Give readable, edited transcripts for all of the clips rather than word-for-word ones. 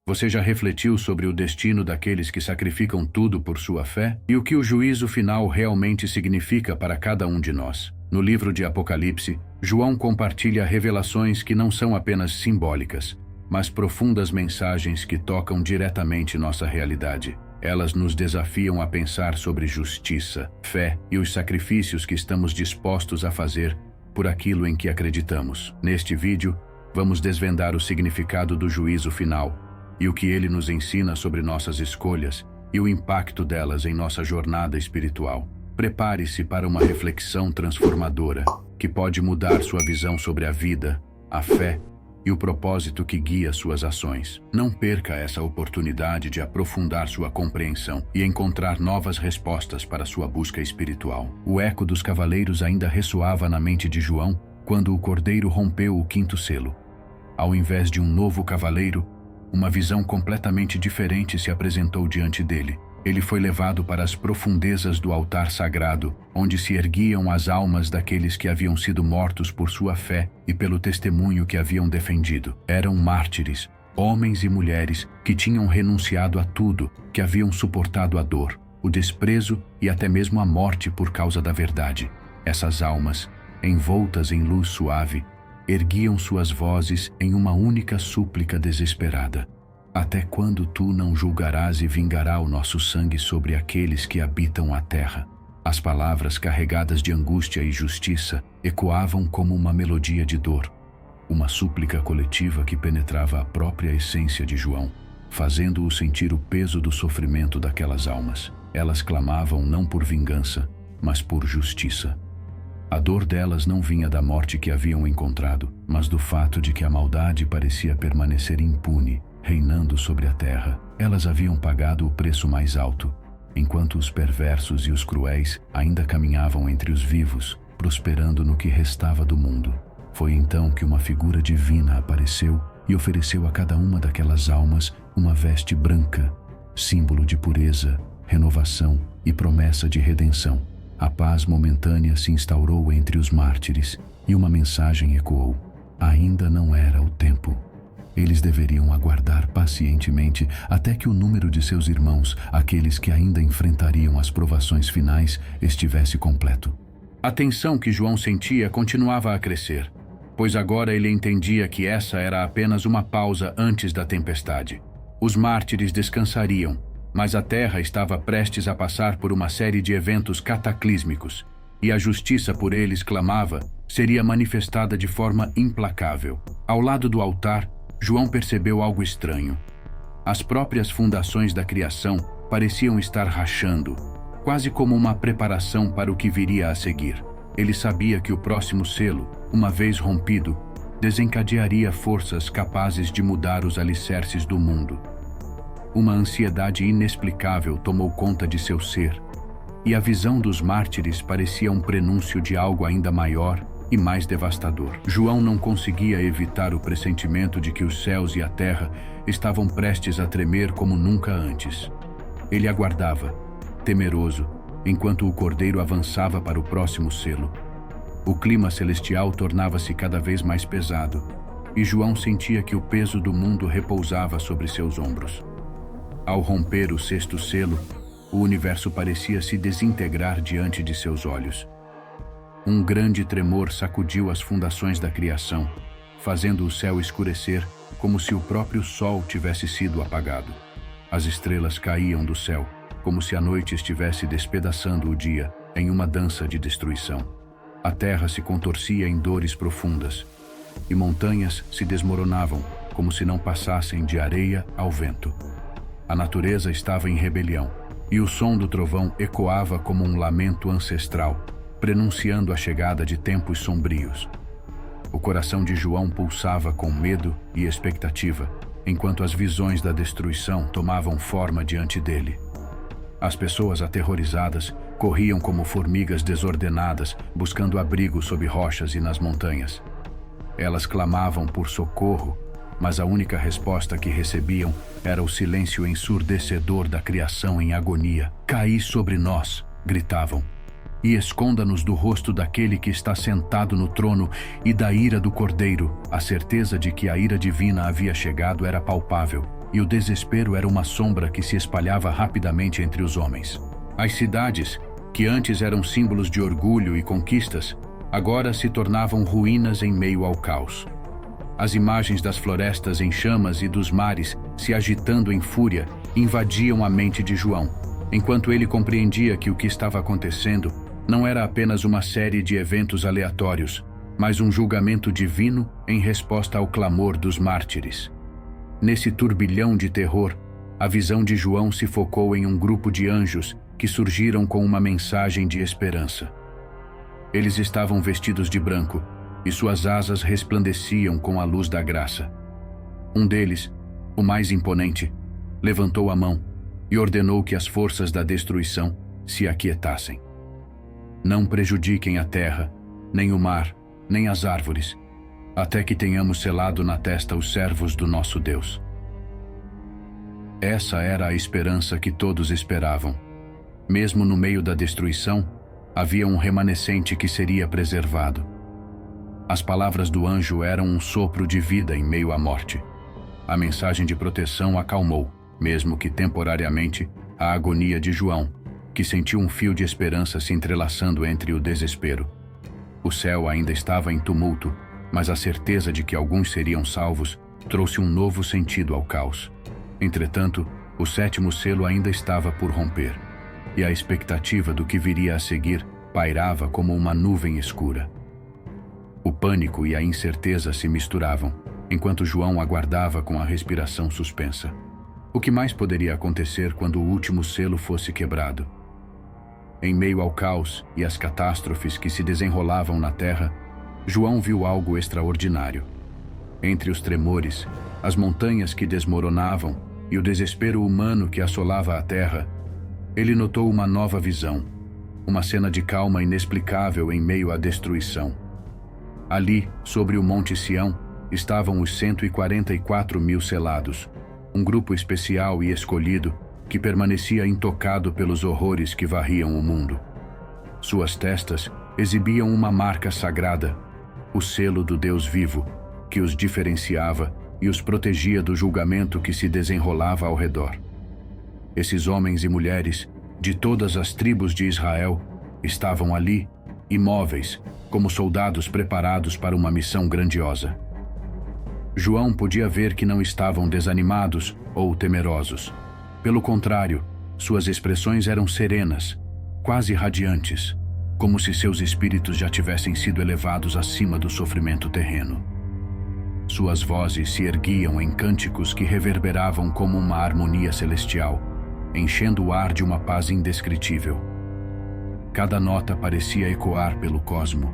Você já refletiu sobre o destino daqueles que sacrificam tudo por sua fé? E o que o juízo final realmente significa para cada um de nós? No livro de Apocalipse, João compartilha revelações que não são apenas simbólicas, mas profundas mensagens que tocam diretamente nossa realidade. Elas nos desafiam a pensar sobre justiça, fé e os sacrifícios que estamos dispostos a fazer por aquilo em que acreditamos. Neste vídeo, vamos desvendar o significado do juízo final e o que ele nos ensina sobre nossas escolhas e o impacto delas em nossa jornada espiritual. Prepare-se para uma reflexão transformadora que pode mudar sua visão sobre a vida, a fé e o propósito que guia suas ações. Não perca essa oportunidade de aprofundar sua compreensão e encontrar novas respostas para sua busca espiritual. O eco dos cavaleiros ainda ressoava na mente de João quando o cordeiro rompeu o quinto selo. Ao invés de um novo cavaleiro, uma visão completamente diferente se apresentou diante dele. Ele foi levado para as profundezas do altar sagrado, onde se erguiam as almas daqueles que haviam sido mortos por sua fé e pelo testemunho que haviam defendido. Eram mártires, homens e mulheres que tinham renunciado a tudo, que haviam suportado a dor, o desprezo e até mesmo a morte por causa da verdade. Essas almas, envoltas em luz suave, erguiam suas vozes em uma única súplica desesperada. Até quando tu não julgarás e vingará o nosso sangue sobre aqueles que habitam a terra? As palavras carregadas de angústia e justiça ecoavam como uma melodia de dor, uma súplica coletiva que penetrava a própria essência de João, fazendo-o sentir o peso do sofrimento daquelas almas. Elas clamavam não por vingança, mas por justiça. A dor delas não vinha da morte que haviam encontrado, mas do fato de que a maldade parecia permanecer impune, reinando sobre a terra. Elas haviam pagado o preço mais alto, enquanto os perversos e os cruéis ainda caminhavam entre os vivos, prosperando no que restava do mundo. Foi então que uma figura divina apareceu e ofereceu a cada uma daquelas almas uma veste branca, símbolo de pureza, renovação e promessa de redenção. A paz momentânea se instaurou entre os mártires e uma mensagem ecoou: ainda não era o tempo. Eles deveriam aguardar pacientemente até que o número de seus irmãos, aqueles que ainda enfrentariam as provações finais, estivesse completo. A tensão que João sentia continuava a crescer, pois agora ele entendia que essa era apenas uma pausa antes da tempestade. Os mártires descansariam, mas a terra estava prestes a passar por uma série de eventos cataclísmicos, e a justiça por eles clamava seria manifestada de forma implacável. Ao lado do altar, João percebeu algo estranho. As próprias fundações da criação pareciam estar rachando, quase como uma preparação para o que viria a seguir. Ele sabia que o próximo selo, uma vez rompido, desencadearia forças capazes de mudar os alicerces do mundo. Uma ansiedade inexplicável tomou conta de seu ser, e a visão dos mártires parecia um prenúncio de algo ainda maior e mais devastador. João não conseguia evitar o pressentimento de que os céus e a terra estavam prestes a tremer como nunca antes. Ele aguardava, temeroso, enquanto o cordeiro avançava para o próximo selo. O clima celestial tornava-se cada vez mais pesado, e João sentia que o peso do mundo repousava sobre seus ombros. Ao romper o sexto selo, o universo parecia se desintegrar diante de seus olhos. Um grande tremor sacudiu as fundações da criação, fazendo o céu escurecer como se o próprio sol tivesse sido apagado. As estrelas caíam do céu, como se a noite estivesse despedaçando o dia em uma dança de destruição. A terra se contorcia em dores profundas, e montanhas se desmoronavam como se não passassem de areia ao vento. A natureza estava em rebelião, e o som do trovão ecoava como um lamento ancestral, prenunciando a chegada de tempos sombrios. O coração de João pulsava com medo e expectativa, enquanto as visões da destruição tomavam forma diante dele. As pessoas aterrorizadas corriam como formigas desordenadas, buscando abrigo sob rochas e nas montanhas. Elas clamavam por socorro, mas a única resposta que recebiam era o silêncio ensurdecedor da criação em agonia. "Caí sobre nós", gritavam, "e esconda-nos do rosto daquele que está sentado no trono e da ira do Cordeiro." A certeza de que a ira divina havia chegado era palpável, e o desespero era uma sombra que se espalhava rapidamente entre os homens. As cidades, que antes eram símbolos de orgulho e conquistas, agora se tornavam ruínas em meio ao caos. As imagens das florestas em chamas e dos mares se agitando em fúria invadiam a mente de João, enquanto ele compreendia que o que estava acontecendo não era apenas uma série de eventos aleatórios, mas um julgamento divino em resposta ao clamor dos mártires. Nesse turbilhão de terror, a visão de João se focou em um grupo de anjos que surgiram com uma mensagem de esperança. Eles estavam vestidos de branco, e suas asas resplandeciam com a luz da graça. Um deles, o mais imponente, levantou a mão e ordenou que as forças da destruição se aquietassem. Não prejudiquem a terra, nem o mar, nem as árvores, até que tenhamos selado na testa os servos do nosso Deus. Essa era a esperança que todos esperavam. Mesmo no meio da destruição, havia um remanescente que seria preservado. As palavras do anjo eram um sopro de vida em meio à morte. A mensagem de proteção acalmou, mesmo que temporariamente, a agonia de João, que sentiu um fio de esperança se entrelaçando entre o desespero. O céu ainda estava em tumulto, mas a certeza de que alguns seriam salvos trouxe um novo sentido ao caos. Entretanto, o sétimo selo ainda estava por romper, e a expectativa do que viria a seguir pairava como uma nuvem escura. O pânico e a incerteza se misturavam, enquanto João aguardava com a respiração suspensa. O que mais poderia acontecer quando o último selo fosse quebrado? Em meio ao caos e às catástrofes que se desenrolavam na terra, João viu algo extraordinário. Entre os tremores, as montanhas que desmoronavam e o desespero humano que assolava a terra, ele notou uma nova visão, uma cena de calma inexplicável em meio à destruição. Ali, sobre o Monte Sião, estavam os 144.000 selados, um grupo especial e escolhido que permanecia intocado pelos horrores que varriam o mundo. Suas testas exibiam uma marca sagrada, o selo do Deus vivo, que os diferenciava e os protegia do julgamento que se desenrolava ao redor. Esses homens e mulheres, de todas as tribos de Israel, estavam ali, imóveis, como soldados preparados para uma missão grandiosa. João podia ver que não estavam desanimados ou temerosos. Pelo contrário, suas expressões eram serenas, quase radiantes, como se seus espíritos já tivessem sido elevados acima do sofrimento terreno. Suas vozes se erguiam em cânticos que reverberavam como uma harmonia celestial, enchendo o ar de uma paz indescritível. Cada nota parecia ecoar pelo cosmo,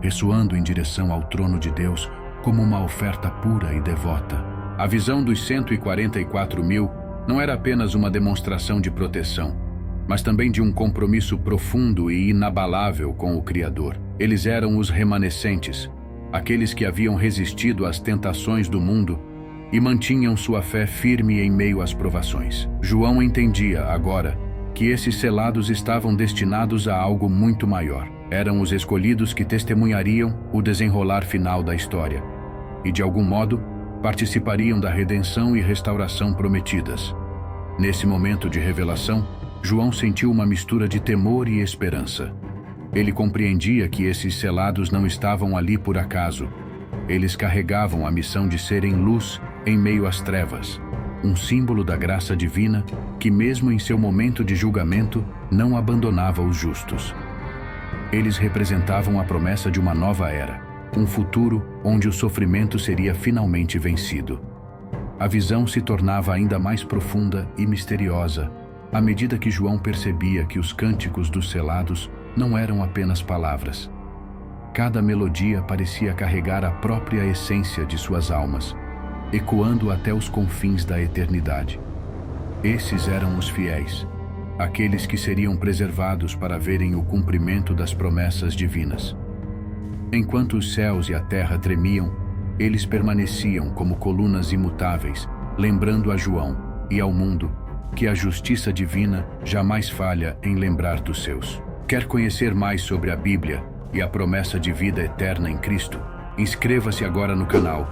ressoando em direção ao trono de Deus como uma oferta pura e devota. A visão dos 144.000 não era apenas uma demonstração de proteção, mas também de um compromisso profundo e inabalável com o Criador. Eles eram os remanescentes, aqueles que haviam resistido às tentações do mundo e mantinham sua fé firme em meio às provações. João entendia, agora, que esses selados estavam destinados a algo muito maior. Eram os escolhidos que testemunhariam o desenrolar final da história e, de algum modo, participariam da redenção e restauração prometidas. Nesse momento de revelação, João sentiu uma mistura de temor e esperança. Ele compreendia que esses selados não estavam ali por acaso. Eles carregavam a missão de serem luz em meio às trevas, um símbolo da graça divina que, mesmo em seu momento de julgamento, não abandonava os justos. Eles representavam a promessa de uma nova era, um futuro onde o sofrimento seria finalmente vencido. A visão se tornava ainda mais profunda e misteriosa à medida que João percebia que os cânticos dos selados não eram apenas palavras. Cada melodia parecia carregar a própria essência de suas almas, ecoando até os confins da eternidade. Esses eram os fiéis, aqueles que seriam preservados para verem o cumprimento das promessas divinas. Enquanto os céus e a terra tremiam, eles permaneciam como colunas imutáveis, lembrando a João e ao mundo que a justiça divina jamais falha em lembrar dos seus. Quer conhecer mais sobre a Bíblia e a promessa de vida eterna em Cristo? Inscreva-se agora no canal,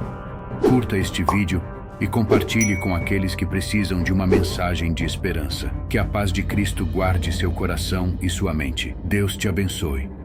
curta este vídeo e compartilhe com aqueles que precisam de uma mensagem de esperança. Que a paz de Cristo guarde seu coração e sua mente. Deus te abençoe.